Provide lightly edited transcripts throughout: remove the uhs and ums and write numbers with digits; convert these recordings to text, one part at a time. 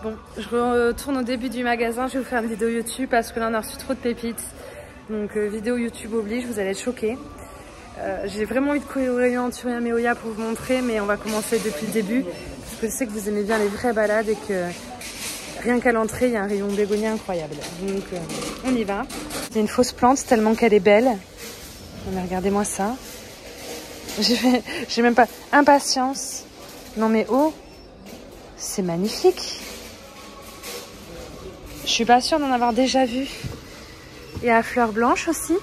Bon, je retourne au début du magasin, je vais vous faire une vidéo YouTube parce que là on a reçu trop de pépites. Donc vidéo YouTube oblige, vous allez être choqués. J'ai vraiment envie de courir au rayon Anturium et Oya pour vous montrer, mais on va commencer depuis le début. Parce que je sais que vous aimez bien les vraies balades et que rien qu'à l'entrée, il y a un rayon bégonia incroyable. Donc on y va. Il y a une fausse plante tellement qu'elle est belle. Mais regardez-moi ça. J'ai même pas impatience. Non mais oh, c'est magnifique. Je suis pas sûre d'en avoir déjà vu. Et à fleurs blanches aussi.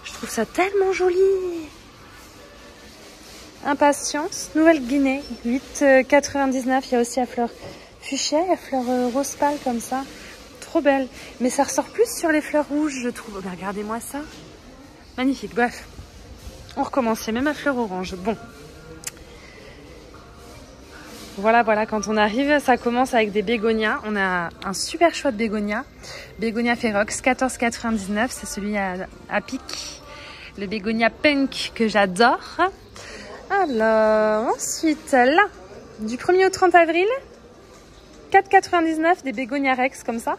Je trouve ça tellement joli. Impatience, Nouvelle-Guinée, 8,99. Il y a aussi à fleurs fuchsia, à fleurs rose pâle comme ça. Trop belle. Mais ça ressort plus sur les fleurs rouges, je trouve. Oh, regardez-moi ça. Magnifique. Bref, on recommence. Il y a même à fleurs orange. Bon. Voilà, quand on arrive, ça commence avec des bégonias. On a un super choix de bégonias. Bégonia Ferox, 14,99. C'est celui à pic. Le bégonia pink que j'adore. Alors, ensuite, là, du 1er au 30 avril, 4,99 des bégonias Rex comme ça.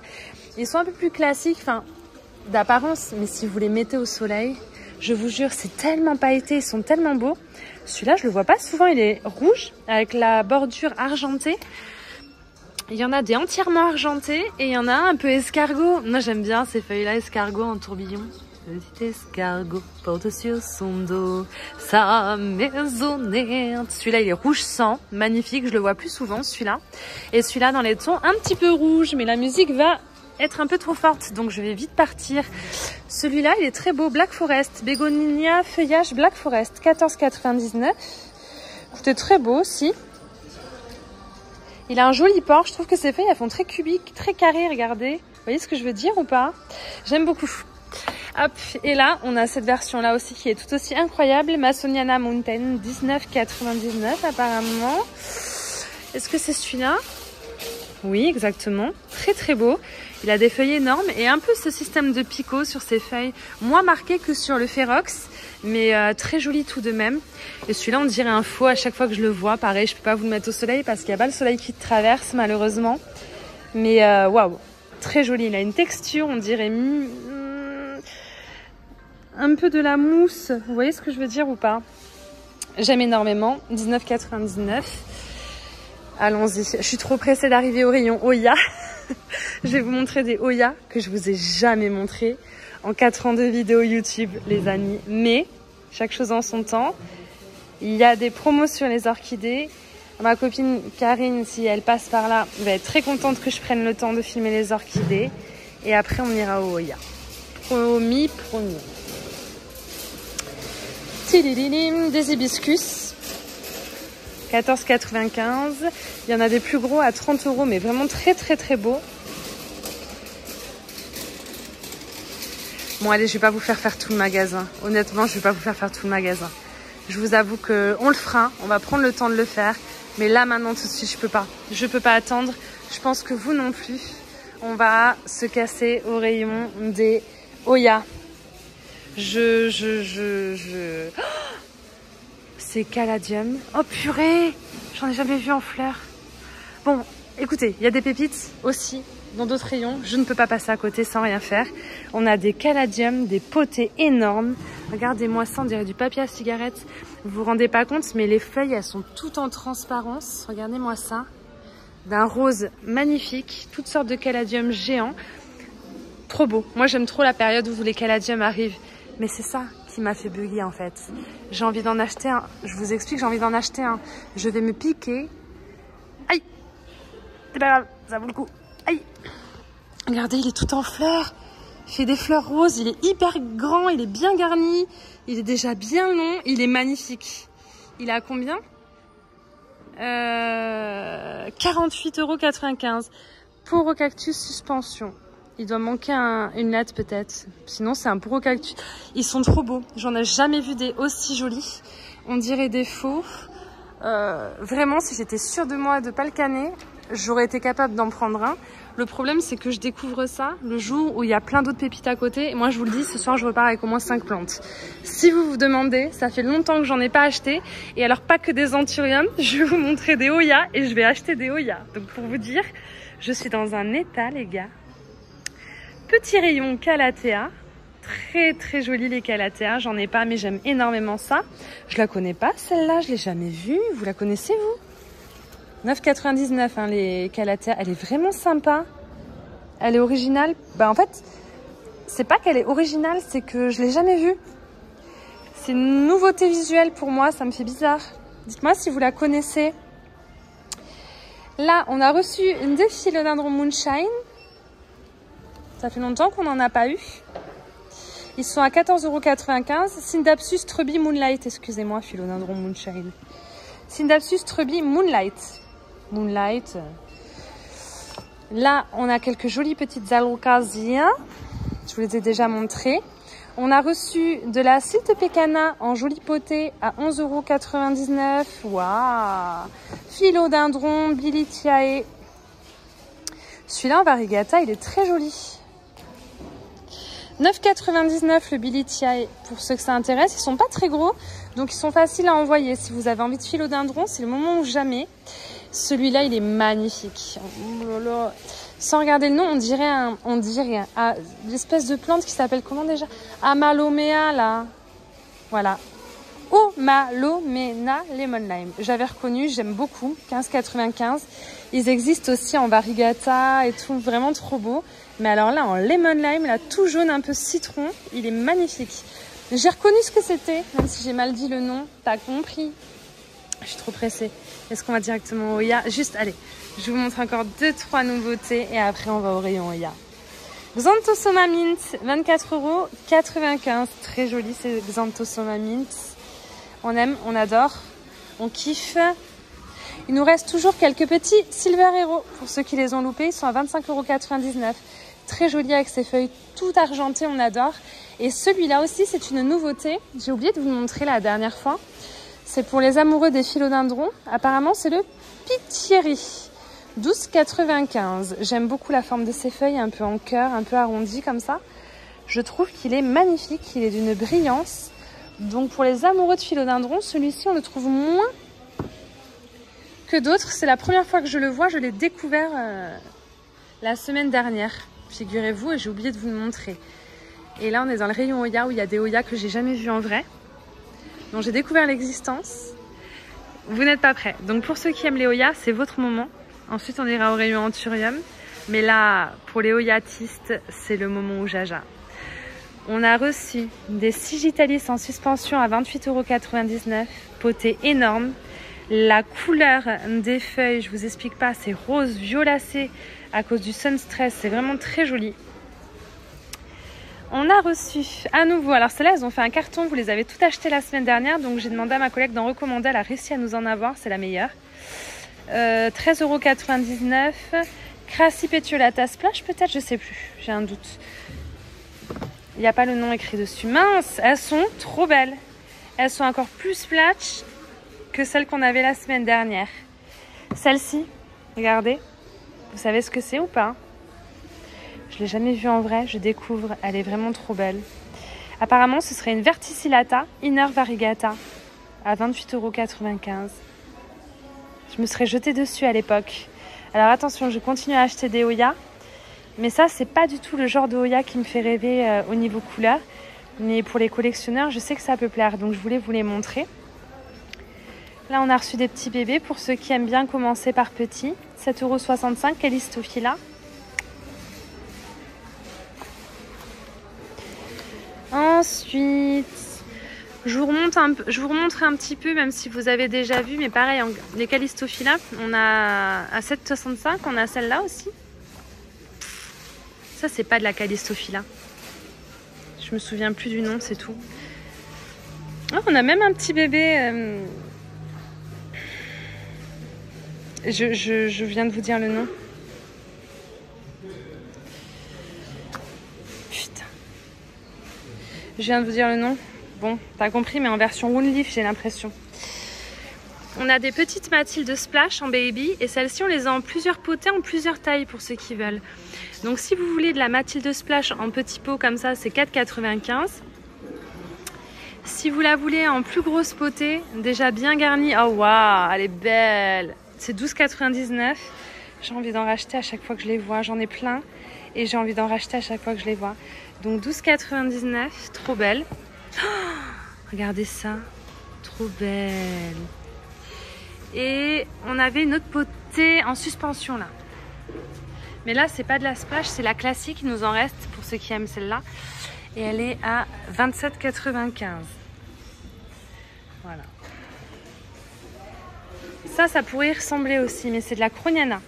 Ils sont un peu plus classiques, enfin, d'apparence, mais si vous les mettez au soleil, je vous jure, c'est tellement pailleté, ils sont tellement beaux. Celui-là, je le vois pas souvent, il est rouge avec la bordure argentée. Il y en a des entièrement argentés et il y en a un peu escargot. Moi, j'aime bien ces feuilles-là, escargot en tourbillon. Petit escargot porte sur son dos sa maisonnette. Celui-là, il est rouge sang, magnifique. Je le vois plus souvent, celui-là. Et celui-là, dans les tons un petit peu rouge, mais la musique va être un peu trop forte, donc je vais vite partir. Celui-là, il est très beau, Black Forest, bégonia feuillage Black Forest, 14,99. C'était très beau aussi. Il a un joli port, je trouve que ces feuilles, elles font très cubiques, très carrées, regardez. Vous voyez ce que je veux dire ou pas? J'aime beaucoup. Hop, et là, on a cette version-là aussi qui est tout aussi incroyable, Masoniana Mountain, 19,99 apparemment. Est-ce que c'est celui-là? Oui, exactement. Très très beau. Il a des feuilles énormes et un peu ce système de picot sur ses feuilles, moins marqué que sur le Ferox, mais très joli tout de même. Et celui-là, on dirait un faux à chaque fois que je le vois. Pareil, je peux pas vous le mettre au soleil parce qu'il n'y a pas le soleil qui te traverse malheureusement. Mais waouh, très joli. Il a une texture, on dirait un peu de la mousse. Vous voyez ce que je veux dire ou pas? J'aime énormément. 19,99. Allons-y. Je suis trop pressée d'arriver au rayon Oya. Je vais vous montrer des Oya que je vous ai jamais montré en 4 ans de vidéos YouTube, les amis. Mais chaque chose en son temps. Il y a des promos sur les orchidées. Ma copine Karine, si elle passe par là, va être très contente que je prenne le temps de filmer les orchidées. Et après, on ira au Oya. Promis. Des hibiscus. 14,95. Il y en a des plus gros à 30 €, mais vraiment très très très beaux. Bon allez, je vais pas vous faire tout le magasin. Honnêtement, je vais pas vous faire tout le magasin. Je vous avoue que on le fera, on va prendre le temps de le faire. Mais là maintenant tout de suite, je peux pas. Je peux pas attendre. Je pense que vous non plus. On va se casser au rayon des Oya. Oh, c'est caladium. Oh purée, j'en ai jamais vu en fleurs. Bon, écoutez, il y a des pépites aussi dans d'autres rayons. Je ne peux pas passer à côté sans rien faire. On a des caladiums, des potées énormes. Regardez-moi ça, on dirait du papier à cigarette. Vous vous rendez pas compte, mais les feuilles, elles sont toutes en transparence. Regardez-moi ça. D'un rose magnifique. Toutes sortes de caladiums géants. Trop beau. Moi, j'aime trop la période où les caladiums arrivent. Mais c'est ça qui m'a fait bugger en fait. J'ai envie d'en acheter un. Je vous explique, j'ai envie d'en acheter un. Je vais me piquer. Aïe! C'est pas grave, ça vaut le coup. Aïe! Regardez, il est tout en fleurs. Il fait des fleurs roses, il est hyper grand, il est bien garni. Il est déjà bien long, il est magnifique. Il est à combien? 48,95 € pour au cactus suspension. Il doit manquer une lettre peut-être. Sinon, c'est un pour au cactus. Ils sont trop beaux. J'en ai jamais vu des aussi jolis. On dirait des faux. Vraiment, si j'étais sûre de moi de pas le canner, j'aurais été capable d'en prendre un. Le problème, c'est que je découvre ça le jour où il y a plein d'autres pépites à côté. Et moi, je vous le dis, ce soir, je repars avec au moins 5 plantes. Si vous vous demandez, ça fait longtemps que j'en ai pas acheté. Et alors, pas que des anthuriums, je vais vous montrer des Hoya et je vais acheter des Hoya. Donc, pour vous dire, je suis dans un état, les gars. Petit rayon Calathea. Très, très joli les Calathea. J'en ai pas, mais j'aime énormément ça. Je la connais pas, celle-là. Je l'ai jamais vue. Vous la connaissez, vous ? 9,99 hein, les Calathea. Elle est vraiment sympa. Elle est originale. Bah en fait, c'est pas qu'elle est originale, c'est que je l'ai jamais vue. C'est une nouveauté visuelle pour moi, ça me fait bizarre. Dites-moi si vous la connaissez. Là, on a reçu une des Philodendron Moonshine. Ça fait longtemps qu'on n'en a pas eu. Ils sont à 14,95 €. Syndapsus Truby Moonlight, excusez-moi, Philodendron Moonshine. Syndapsus Truby Moonlight. Moonlight. Là, on a quelques jolies petites alocasia. Je vous les ai déjà montrées. On a reçu de la Siltepecana en joli potée à 11,99 €. Waouh! Philodendron Bilitiae. Celui-là en variegata, il est très joli. 9,99 € le Bilitiae. Pour ceux que ça intéresse, ils sont pas très gros, donc ils sont faciles à envoyer. Si vous avez envie de philodendron, c'est le moment ou jamais. Celui-là, il est magnifique. Oh là là. Sans regarder le nom, on dirait l'espèce de plante qui s'appelle comment déjà? Amalomea, là. Voilà. Omalomena Lemon Lime. J'avais reconnu, j'aime beaucoup. 15,95 €. Ils existent aussi en variegata et tout, vraiment trop beau. Mais alors là, en Lemon Lime, là, tout jaune, un peu citron, il est magnifique. J'ai reconnu ce que c'était, même si j'ai mal dit le nom. T'as compris? Je suis trop pressée. Est-ce qu'on va directement au Hoya? Juste, allez, je vous montre encore 2-3 nouveautés et après on va au rayon Hoya. Xanthosoma Mint, 24,95 €. Très joli ces Xanthosoma Mint. On aime, on adore, on kiffe. Il nous reste toujours quelques petits Silver Hero. Pour ceux qui les ont loupés, ils sont à 25,99 €. Très joli avec ses feuilles tout argentées, on adore. Et celui-là aussi, c'est une nouveauté. J'ai oublié de vous le montrer la dernière fois. C'est pour les amoureux des philodendrons. Apparemment, c'est le Pitieri. 12,95 €. J'aime beaucoup la forme de ses feuilles, un peu en cœur, un peu arrondi comme ça. Je trouve qu'il est magnifique, il est d'une brillance. Donc pour les amoureux de philodendrons, celui-ci, on le trouve moins que d'autres. C'est la première fois que je le vois. Je l'ai découvert la semaine dernière, figurez-vous, et j'ai oublié de vous le montrer. Et là, on est dans le rayon Hoya où il y a des Hoya que j'ai jamais vus en vrai. Donc j'ai découvert l'existence. Vous n'êtes pas prêts. Donc pour ceux qui aiment les Hoya, c'est votre moment. Ensuite, on ira au rayon Anthurium. Mais là, pour les Hoyatistes, c'est le moment où jaja. On a reçu des Sigitalis en suspension à 28,99 €. Potée énorme. La couleur des feuilles, je vous explique pas, c'est rose violacé à cause du sun stress. C'est vraiment très joli. On a reçu à nouveau, alors celles-là, elles ont fait un carton, vous les avez toutes achetées la semaine dernière, donc j'ai demandé à ma collègue d'en recommander, elle a réussi à nous en avoir, c'est la meilleure. 13,99 €. Crassipetiolata Splash, peut-être, je sais plus, j'ai un doute. Il n'y a pas le nom écrit dessus. Mince, elles sont trop belles. Elles sont encore plus splash que celles qu'on avait la semaine dernière. Celle-ci, regardez, vous savez ce que c'est ou pas? Je ne l'ai jamais vue en vrai, je découvre, elle est vraiment trop belle. Apparemment, ce serait une Verticillata Inner Variegata à 28,95 €. Je me serais jetée dessus à l'époque. Alors attention, je continue à acheter des Hoya. Mais ça, c'est pas du tout le genre de Hoya qui me fait rêver au niveau couleur. Mais pour les collectionneurs, je sais que ça peut plaire. Donc je voulais vous les montrer. Là, on a reçu des petits bébés pour ceux qui aiment bien commencer par petits. 7,65 € Callistophila. Ensuite, je vous remontre un petit peu, même si vous avez déjà vu. Mais pareil, les Callistophila, on a à 7,65 €, on a celle-là aussi. Ça, c'est pas de la Callistophila. Je me souviens plus du nom, c'est tout. Oh, on a même un petit bébé. Je viens de vous dire le nom. Putain. Je viens de vous dire le nom. Bon, t'as compris, mais en version Wound Leaf, j'ai l'impression. On a des petites Mathilde Splash en baby et celles-ci on les a en plusieurs potées, en plusieurs tailles pour ceux qui veulent. Donc si vous voulez de la Mathilde Splash en petit pot comme ça, c'est 4,95 €. Si vous la voulez en plus grosse potée, déjà bien garnie, oh waouh, elle est belle, c'est 12,99 €. J'ai envie d'en racheter à chaque fois que je les vois, j'en ai plein et j'ai envie d'en racheter à chaque fois que je les vois. Donc 12,99 €, trop belle. Oh, regardez ça, trop belle. Et on avait une autre potée en suspension là. Mais là, c'est pas de la splash, c'est la classique. Il nous en reste pour ceux qui aiment celle-là. Et elle est à 27,95 €. Voilà. Ça pourrait y ressembler aussi, mais c'est de la Croniana.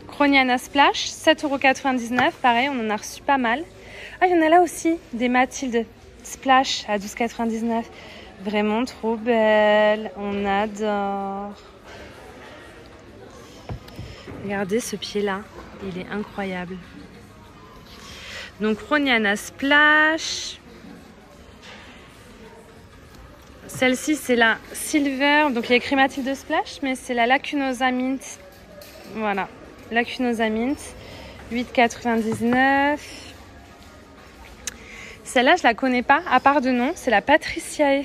Croniana Splash, 7,99 €. Pareil, on en a reçu pas mal. Ah, il y en a là aussi, des Mathilde Splash à 12,99 €. Vraiment trop belle. On adore. Regardez ce pied-là. Il est incroyable. Donc, Croniana Splash. Celle-ci, c'est la Silver. Donc, il y a écrit Mathilde Splash, mais c'est la Lacunosa Mint. Voilà. Lacunosa Mint. 8,99 €. Celle-là, je la connais pas, à part de nom. C'est la Patriciae.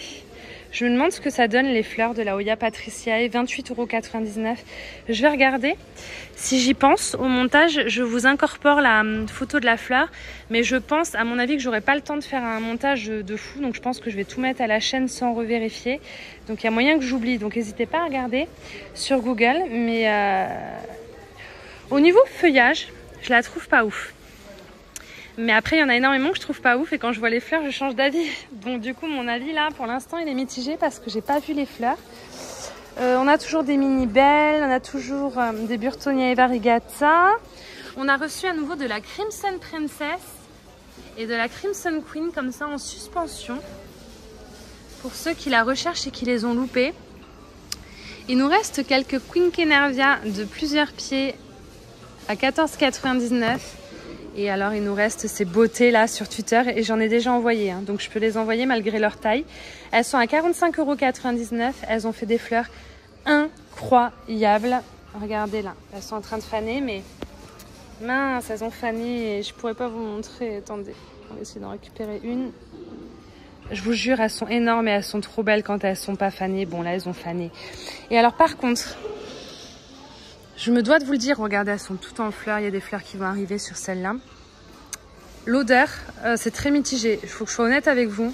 Je me demande ce que ça donne, les fleurs de la Hoya Patriciae. 28,99 €. Je vais regarder. Si j'y pense, au montage, je vous incorpore la photo de la fleur. Mais je pense, à mon avis, que j'aurai pas le temps de faire un montage de fou. Donc, je pense que je vais tout mettre à la chaîne sans revérifier. Donc, il y a moyen que j'oublie. Donc, n'hésitez pas à regarder sur Google. Mais au niveau feuillage, je la trouve pas ouf. Mais après, il y en a énormément que je trouve pas ouf. Et quand je vois les fleurs, je change d'avis. Donc du coup, mon avis là, pour l'instant, il est mitigé parce que j'ai pas vu les fleurs. On a toujours des mini belles. On a toujours des Burtonia Variegata. On a reçu à nouveau de la Crimson Princess et de la Crimson Queen, comme ça, en suspension. Pour ceux qui la recherchent et qui les ont loupées. Il nous reste quelques Quinquenervia de plusieurs pieds à 14,99 €. Et alors, il nous reste ces beautés là sur Twitter et j'en ai déjà envoyé. Hein, donc, je peux les envoyer malgré leur taille. Elles sont à 45,99 €. Elles ont fait des fleurs incroyables. Regardez là. Elles sont en train de faner, mais mince, elles ont fané et je pourrais pas vous montrer. Attendez, on va essayer d'en récupérer une. Je vous jure, elles sont énormes et elles sont trop belles quand elles sont pas fanées. Bon, là, elles ont fané. Et alors, par contre, je me dois de vous le dire, regardez, elles sont toutes en fleurs. Il y a des fleurs qui vont arriver sur celle-là. L'odeur, c'est très mitigé. Il faut que je sois honnête avec vous.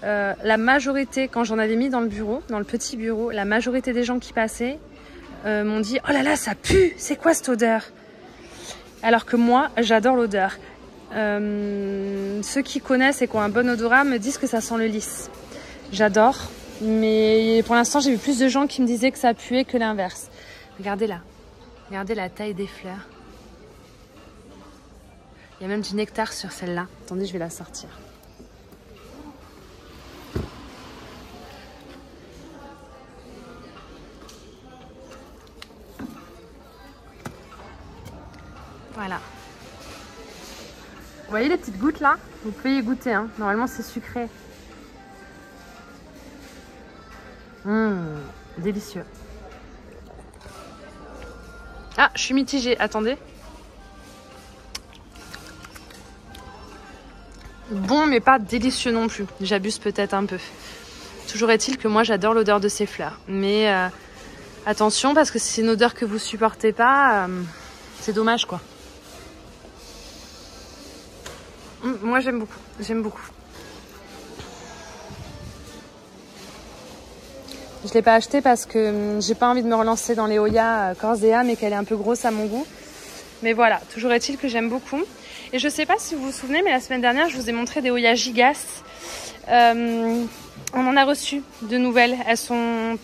La majorité, quand j'en avais mis dans le bureau, dans le petit bureau, la majorité des gens qui passaient m'ont dit « Oh là là, ça pue! C'est quoi cette odeur ?» Alors que moi, j'adore l'odeur. Ceux qui connaissent et qui ont un bon odorat me disent que ça sent le lys. J'adore. Mais pour l'instant, j'ai vu plus de gens qui me disaient que ça puait que l'inverse. Regardez là. Regardez la taille des fleurs. Il y a même du nectar sur celle-là. Attendez, je vais la sortir. Voilà. Vous voyez les petites gouttes là? Vous pouvez y goûter. Hein. Normalement, c'est sucré. Délicieux. Ah, je suis mitigée. Attendez. Bon, mais pas délicieux non plus. J'abuse peut-être un peu. Toujours est-il que moi, j'adore l'odeur de ces fleurs. Mais attention, parce que si c'est une odeur que vous supportez pas, c'est dommage, quoi. Moi, j'aime beaucoup. J'aime beaucoup. Je ne l'ai pas acheté parce que j'ai pas envie de me relancer dans les Hoya corps et âme et qu'elle est un peu grosse à mon goût. Mais voilà, toujours est-il que j'aime beaucoup. Et je sais pas si vous vous souvenez, mais la semaine dernière, je vous ai montré des Hoya Gigas. On en a reçu de nouvelles. Elles sont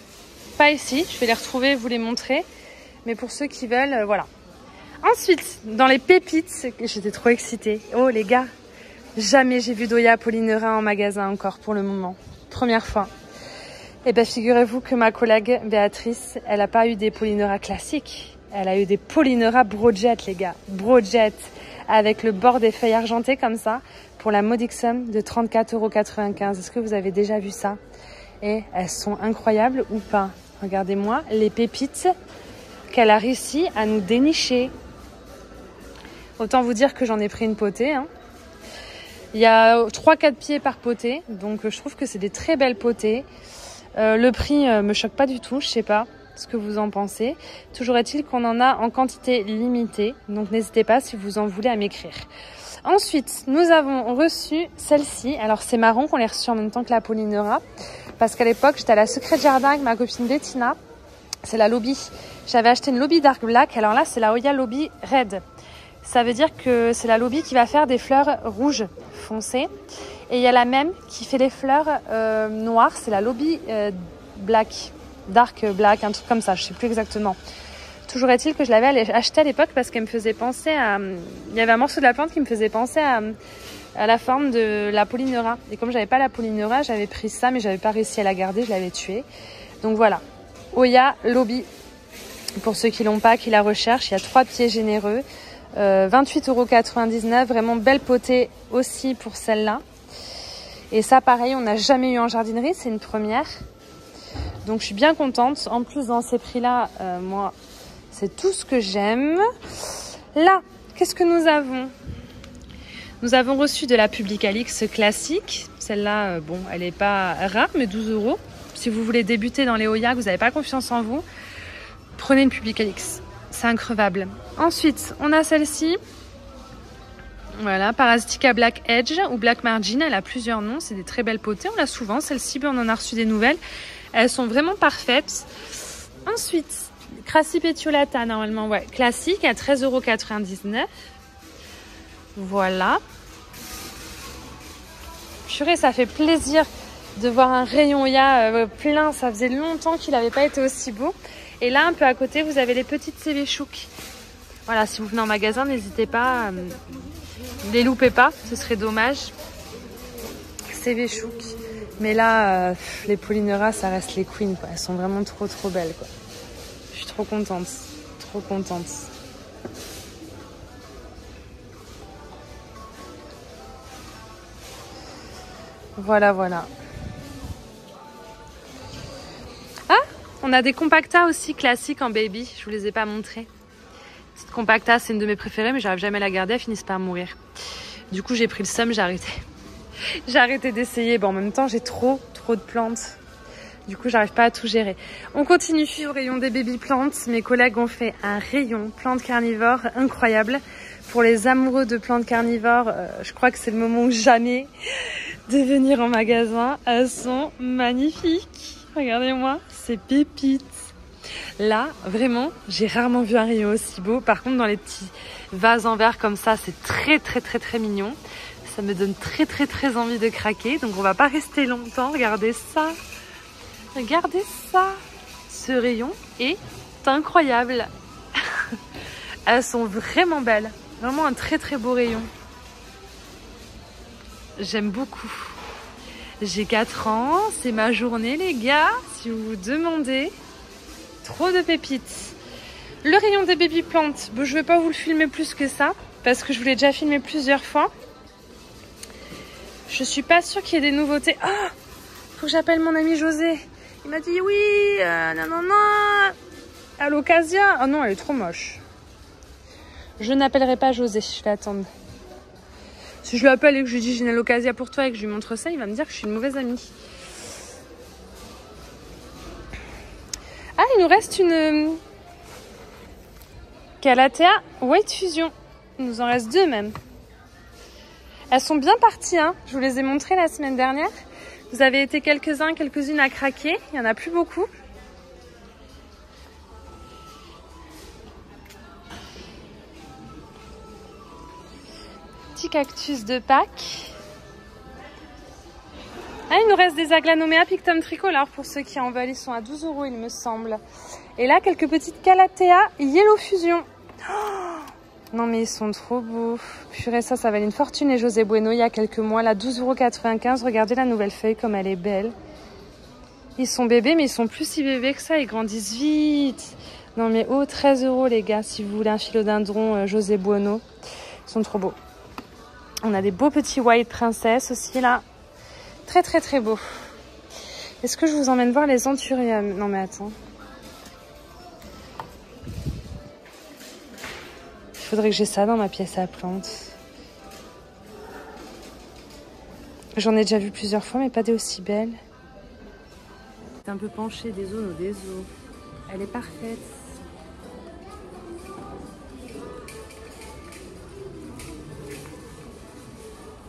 pas ici. Je vais les retrouver, vous les montrer. Mais pour ceux qui veulent, voilà. Ensuite, dans les pépites, j'étais trop excitée. Oh les gars, jamais j'ai vu d'Hoya Polynera en magasin encore pour le moment. Première fois. Et bien figurez-vous que ma collègue Béatrice, elle n'a pas eu des Polynera classiques. Elle a eu des Polynera Brojet, les gars. Brojet, avec le bord des feuilles argentées comme ça, pour la modique somme de 34,95 €. Est-ce que vous avez déjà vu ça? Et elles sont incroyables ou pas? Regardez-moi les pépites qu'elle a réussi à nous dénicher. Autant vous dire que j'en ai pris une potée. Hein. Il y a 3-4 pieds par potée, donc je trouve que c'est des très belles potées. Le prix me choque pas du tout, je sais pas ce que vous en pensez. Toujours est-il qu'on en a en quantité limitée, donc n'hésitez pas si vous en voulez à m'écrire. Ensuite, nous avons reçu celle-ci. Alors c'est marrant qu'on l'ait reçue en même temps que la Polynera, parce qu'à l'époque j'étais à la Secret Jardin avec ma copine Bettina. C'est la Lobby. J'avais acheté une Lobby Dark Black, alors là c'est la Oya Lobby Red. Ça veut dire que c'est la Lobby qui va faire des fleurs rouges foncées. Et il y a la même qui fait les fleurs noires, c'est la Lobby Black, Dark Black, un truc comme ça, je sais plus exactement. Toujours est-il que je l'avais acheté à l'époque parce qu'elle me faisait penser à... Il y avait un morceau de la plante qui me faisait penser à la forme de la Polynera. Et comme j'avais pas la Polynera, j'avais pris ça, mais j'avais pas réussi à la garder, je l'avais tuée. Donc voilà, Oya Lobby, pour ceux qui l'ont pas, qui la recherchent, il y a 3 pieds généreux. 28,99 €, vraiment belle potée aussi pour celle-là. Et ça, pareil, on n'a jamais eu en jardinerie, c'est une première. Donc, je suis bien contente. En plus, dans ces prix-là, moi, c'est tout ce que j'aime. Là, qu'est-ce que nous avons? Nous avons reçu de la Publicalix classique. Celle-là, bon, elle n'est pas rare, mais 12 €. Si vous voulez débuter dans les Oya, que vous n'avez pas confiance en vous, prenez une Publicalix. C'est increvable. Ensuite, on a celle-ci. Voilà, Parasitica Black Edge ou Black Margin. Elle a plusieurs noms. C'est des très belles potées. On l'a souvent. Celle-ci, on en a reçu des nouvelles. Elles sont vraiment parfaites. Ensuite, Crassipetiolata, normalement, ouais, classique à 13,99 €. Voilà. Purée, ça fait plaisir de voir un rayon Oya plein. Ça faisait longtemps qu'il n'avait pas été aussi beau. Et là, un peu à côté, vous avez les petites Sevechouk. Voilà, si vous venez en magasin, n'hésitez pas. Ne les loupez pas, ce serait dommage. Sevechouk. Mais là, les Polynera, ça reste les queens, quoi. Elles sont vraiment trop, trop belles, quoi. Je suis trop contente. Trop contente. Voilà, voilà. On a des compactas aussi classiques en baby. Je vous les ai pas montrés. Cette compacta, c'est une de mes préférées, mais j'arrive jamais à la garder. Elles finissent par mourir. Du coup, j'ai pris le seum, j'ai arrêté. J'ai arrêté d'essayer. Bon, en même temps, j'ai trop de plantes. Du coup, j'arrive pas à tout gérer. On continue au rayon des baby plantes. Mes collègues ont fait un rayon plantes carnivores incroyable. Pour les amoureux de plantes carnivores, je crois que c'est le moment ou jamais de venir en magasin. Elles sont magnifiques. Regardez-moi, ces pépites. Là, vraiment, j'ai rarement vu un rayon aussi beau. Par contre, dans les petits vases en verre comme ça, c'est très mignon. Ça me donne très envie de craquer. Donc, on va pas rester longtemps. Regardez ça. Regardez ça. Ce rayon est incroyable. Elles sont vraiment belles. Vraiment un très beau rayon. J'aime beaucoup. J'ai 4 ans, c'est ma journée les gars, si vous vous demandez. Trop de pépites. Le rayon des baby plantes, bon, je ne vais pas vous le filmer plus que ça, parce que je vous l'ai déjà filmé plusieurs fois. Je suis pas sûre qu'il y ait des nouveautés. Ah, faut que j'appelle mon ami José. Il m'a dit oui, non. À l'occasion. Oh non, elle est trop moche. Je n'appellerai pas José, je vais attendre. Si je l'appelle et que je lui dis j'ai une occasion pour toi et que je lui montre ça, il va me dire que je suis une mauvaise amie. Ah, il nous reste une Calathea White Fusion. Il nous en reste 2 même. Elles sont bien parties, hein. Je vous les ai montrées la semaine dernière. Vous avez été quelques-unes à craquer. Il n'y en a plus beaucoup. Petit cactus de Pâques. Ah, il nous reste des Aglanomea Pictum tricolore pour ceux qui en veulent. Ils sont à 12 € il me semble. Et là, quelques petites Calathea Yellow Fusion. Oh, non mais ils sont trop beaux. Purée, ça valait une fortune. Et José Bueno il y a quelques mois, là, 12,95 €. Regardez la nouvelle feuille comme elle est belle. Ils sont bébés, mais ils sont plus si bébés que ça. Ils grandissent vite. Non mais 13 € les gars, si vous voulez un philodendron José Bueno. Ils sont trop beaux. On a des beaux petits White Princess aussi là. Très beaux. Est-ce que je vous emmène voir les anthuriums? Non mais attends. Il faudrait que j'ai ça dans ma pièce à plantes. J'en ai déjà vu plusieurs fois, mais pas des aussi belles. C'est un peu penché des zones ou des os. Elle est parfaite.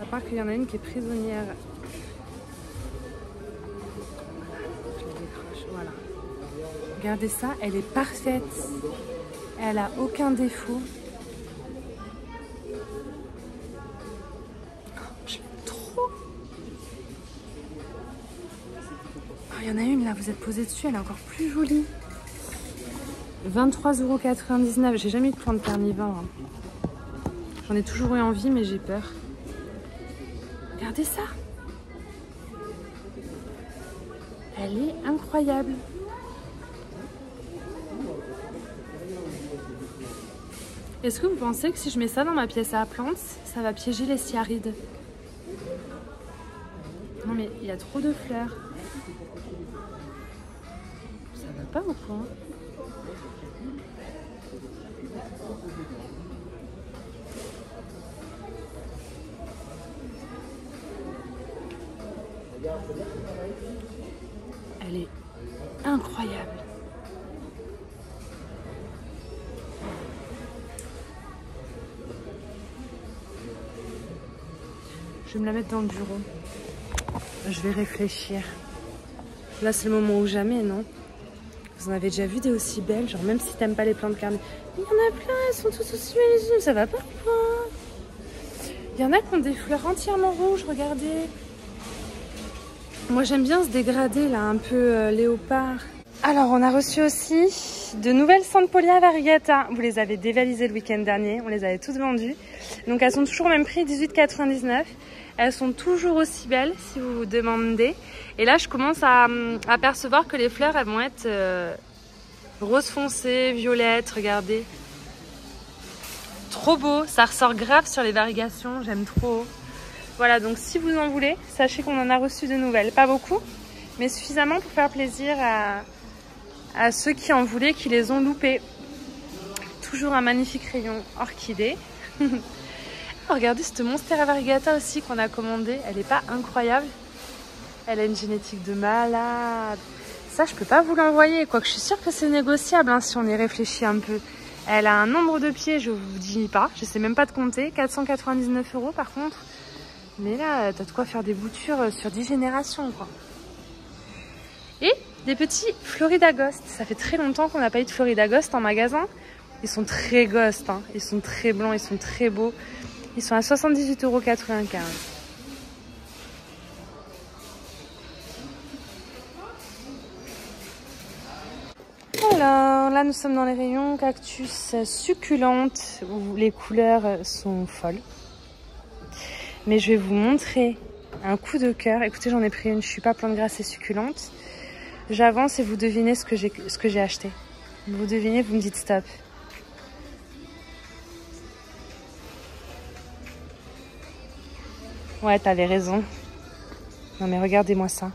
À part qu'il y en a une qui est prisonnière. Je la décroche, voilà. Regardez ça, elle est parfaite. Elle a aucun défaut. Je l'aime trop. Oh, il y en a une là, vous êtes posée dessus, elle est encore plus jolie. 23,99 €. J'ai jamais eu de plante carnivore. J'en ai toujours eu envie, mais j'ai peur. Regardez ça. Elle est incroyable. Est-ce que vous pensez que si je mets ça dans ma pièce à plantes, ça va piéger les cyarides? Non mais il y a trop de fleurs. Ça va pas ou quoi? Elle est incroyable. Je vais me la mettre dans le bureau. Je vais réfléchir. Là, c'est le moment ou jamais, non? Vous en avez déjà vu des aussi belles? Genre, même si t'aimes pas les plantes carnivores. Il y en a plein, elles sont toutes aussi belles les unes. Ça va pas ou quoi? Il y en a qui ont des fleurs entièrement rouges, regardez. Moi, j'aime bien ce dégradé, là, un peu léopard. Alors, on a reçu aussi de nouvelles Sandpolia variegata. Vous les avez dévalisées le week-end dernier. On les avait toutes vendues. Donc, elles sont toujours au même prix, 18,99 €. Elles sont toujours aussi belles, si vous vous demandez. Et là, je commence à apercevoir que les fleurs, elles vont être rose foncé, violette, regardez. Trop beau, ça ressort grave sur les varigations, j'aime trop. Voilà, donc si vous en voulez, sachez qu'on en a reçu de nouvelles. Pas beaucoup, mais suffisamment pour faire plaisir à ceux qui en voulaient, qui les ont loupés. Toujours un magnifique rayon orchidée. Regardez cette Monstera variegata aussi qu'on a commandée. Elle n'est pas incroyable? Elle a une génétique de malade. Ça, je peux pas vous l'envoyer. Quoique je suis sûre que c'est négociable hein, si on y réfléchit un peu. Elle a un nombre de pieds, je vous dis pas. Je sais même pas de compter. 499 € par contre. Mais là, t'as de quoi faire des boutures sur 10 générations, quoi. Et des petits Florida Ghost. Ça fait très longtemps qu'on n'a pas eu de Florida Ghost en magasin. Ils sont très ghost, hein. Ils sont très blancs, ils sont très beaux. Ils sont à 78,95 €. Alors, là, nous sommes dans les rayons cactus succulentes où les couleurs sont folles. Mais je vais vous montrer un coup de cœur. Écoutez, j'en ai pris une. Je suis pas plante grasse et succulente. J'avance et vous devinez ce que j'ai acheté. Vous devinez, vous me dites stop. Ouais, t'avais raison. Non mais regardez-moi ça.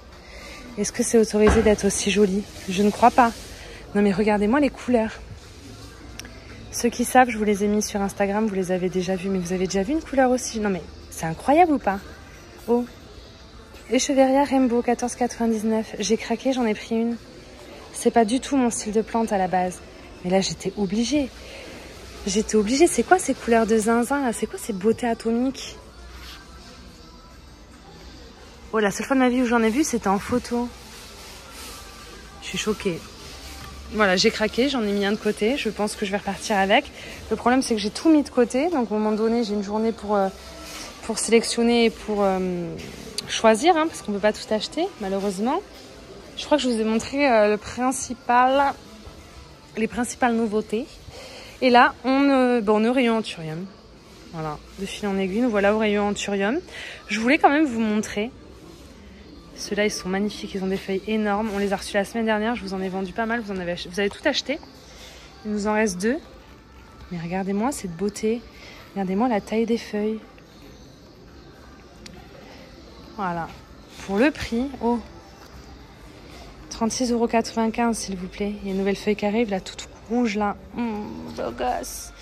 Est-ce que c'est autorisé d'être aussi joli? Je ne crois pas. Non mais regardez-moi les couleurs. Ceux qui savent, je vous les ai mis sur Instagram, vous les avez déjà vus. Mais vous avez déjà vu une couleur aussi? Non mais c'est incroyable ou pas? Oh, Echeveria Rainbow, 14,99 €. J'ai craqué, j'en ai pris une. C'est pas du tout mon style de plante à la base. Mais là, j'étais obligée. J'étais obligée. C'est quoi ces couleurs de zinzin là? C'est quoi ces beautés atomiques? Oh, la seule fois de ma vie où j'en ai vu, c'était en photo. Je suis choquée. Voilà, j'ai craqué, j'en ai mis un de côté. Je pense que je vais repartir avec. Le problème, c'est que j'ai tout mis de côté. Donc, à un moment donné, j'ai une journée pour sélectionner et pour choisir, hein, parce qu'on ne peut pas tout acheter, malheureusement. Je crois que je vous ai montré les principales nouveautés. Et là, on est au rayon anthurium. Voilà, de fil en aiguille, nous voilà au rayon anthurium. Je voulais quand même vous montrer. Ceux-là, ils sont magnifiques, ils ont des feuilles énormes. On les a reçus la semaine dernière, je vous en ai vendu pas mal, vous avez tout acheté. Il nous en reste 2. Mais regardez-moi cette beauté. Regardez-moi la taille des feuilles. Voilà. Pour le prix, oh. 36,95 € s'il vous plaît. Il y a une nouvelle feuille qui arrive, là, toute rouge, là. Beau gosse.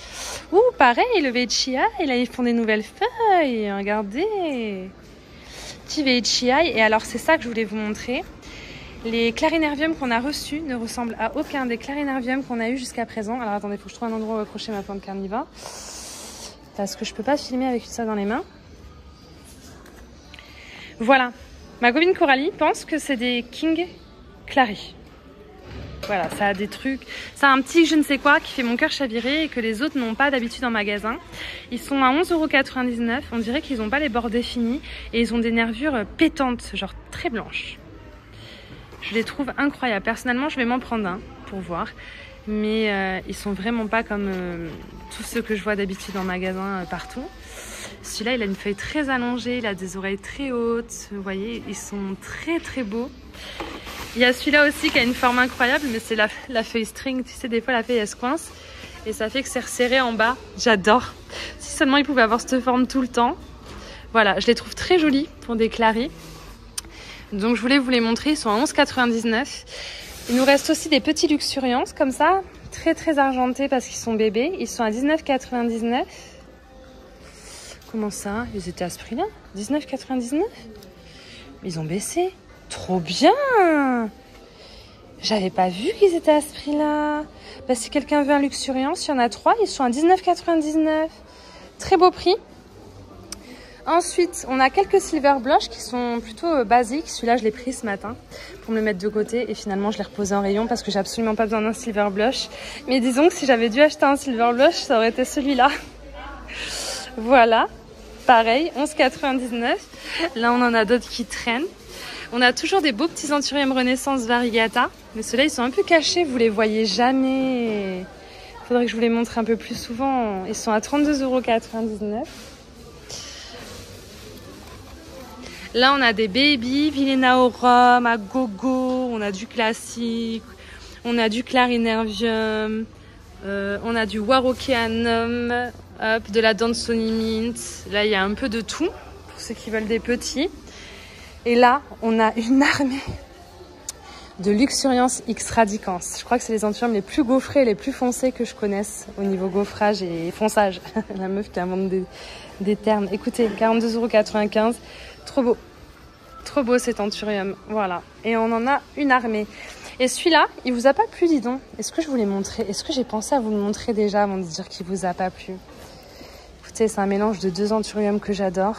Ouh, pareil, le Veitchai, là, ils font des nouvelles feuilles. Regardez. Petit Veitchai. Et alors, c'est ça que je voulais vous montrer. Les clarinerviums qu'on a reçus ne ressemblent à aucun des clarinerviums qu'on a eu jusqu'à présent. Alors, attendez, il faut que je trouve un endroit où accrocher ma plante carnivore. Parce que je peux pas filmer avec ça dans les mains. Voilà. Ma copine Coralie pense que c'est des King Clary. Voilà, ça a des trucs. Ça a un petit je ne sais quoi qui fait mon cœur chavirer et que les autres n'ont pas d'habitude en magasin. Ils sont à 11,99 €. On dirait qu'ils n'ont pas les bords définis et ils ont des nervures pétantes, genre très blanches. Je les trouve incroyables. Personnellement, je vais m'en prendre un pour voir. Mais ils sont vraiment pas comme tous ceux que je vois d'habitude en magasin partout. Celui-là, il a une feuille très allongée, il a des oreilles très hautes. Vous voyez, ils sont très très beaux. Il y a celui-là aussi qui a une forme incroyable, mais c'est la feuille string. Tu sais, des fois, la feuille, elle se coince. Et ça fait que c'est resserré en bas. J'adore. Si seulement il pouvait avoir cette forme tout le temps. Voilà, je les trouve très jolis pour des claris. Donc, je voulais vous les montrer. Ils sont à 11,99 €. Il nous reste aussi des petits luxurians, comme ça. Très, très argentés parce qu'ils sont bébés. Ils sont à 19,99 €. Comment ça? Ils étaient à ce prix-là? 19,99 €? Ils ont baissé. Trop bien! J'avais pas vu qu'ils étaient à ce prix-là. Bah, si quelqu'un veut un luxuriant, s'il y en a 3, ils sont à 19,99 €. Très beau prix. Ensuite, on a quelques silver blush qui sont plutôt basiques. Celui-là, je l'ai pris ce matin pour me le mettre de côté. Et finalement, je l'ai reposé en rayon parce que j'ai absolument pas besoin d'un silver blush. Mais disons que si j'avais dû acheter un silver blush, ça aurait été celui-là. Voilà. Pareil, 11,99 €. Là, on en a d'autres qui traînent. On a toujours des beaux petits anthurium Renaissance variegata. Mais ceux-là, ils sont un peu cachés. Vous les voyez jamais. Il faudrait que je vous les montre un peu plus souvent. Ils sont à 32,99 €. Là, on a des baby, Villénaorum, à gogo. On a du classique. On a du clarinervium. On a du Warockeanum. Hop, de la Dansoni Mint. Là, il y a un peu de tout pour ceux qui veulent des petits. Et là, on a une armée de Luxurians X Radicans. Je crois que c'est les anthuriums les plus gaufrés, les plus foncés que je connaisse au niveau gaufrage et fonçage. La meuf qui invente des termes. Écoutez, 42,95 €. Trop beau. Trop beau cet anthurium. Voilà. Et on en a une armée. Et celui-là, il vous a pas plu, dis donc? Est-ce que je vous l'ai montré? Est-ce que j'ai pensé à vous le montrer déjà avant de dire qu'il vous a pas plu? Écoutez, c'est un mélange de deux anthuriums que j'adore.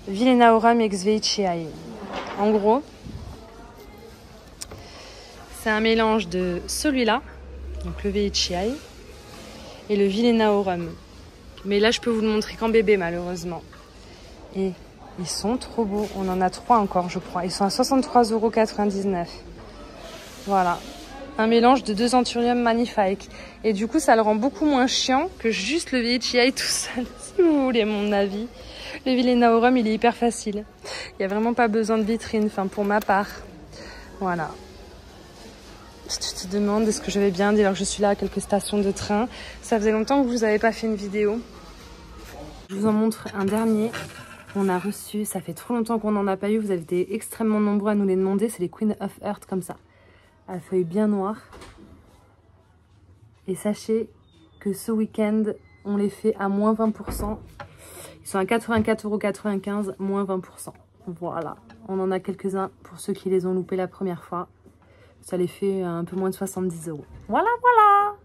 Villénaorum ex Veitchai. En gros, c'est un mélange de celui-là, donc le Veitchai, et le Villénaorum. Mais là, je peux vous le montrer qu'en bébé, malheureusement. Et ils sont trop beaux. On en a 3 encore, je crois. Ils sont à 63,99 €. Voilà. Un mélange de deux anthuriums magnifiques. Et du coup, ça le rend beaucoup moins chiant que juste le Veitchai tout seul, si vous voulez mon avis. Le Villénaorum, il est hyper facile. Il n'y a vraiment pas besoin de vitrine, enfin pour ma part. Voilà. Si tu te demandes est-ce que je vais bien dire que je suis là à quelques stations de train. Ça faisait longtemps que je vous avais pas fait une vidéo. Je vous en montre un dernier. On a reçu, ça fait trop longtemps qu'on n'en a pas eu. Vous avez été extrêmement nombreux à nous les demander. C'est les Queen of Earth comme ça. À feuilles bien noires. Et sachez que ce week-end, on les fait à moins 20%. Ils sont à 84,95 €, moins 20%. Voilà. On en a quelques-uns pour ceux qui les ont loupés la première fois. Ça les fait un peu moins de 70 €. Voilà, voilà!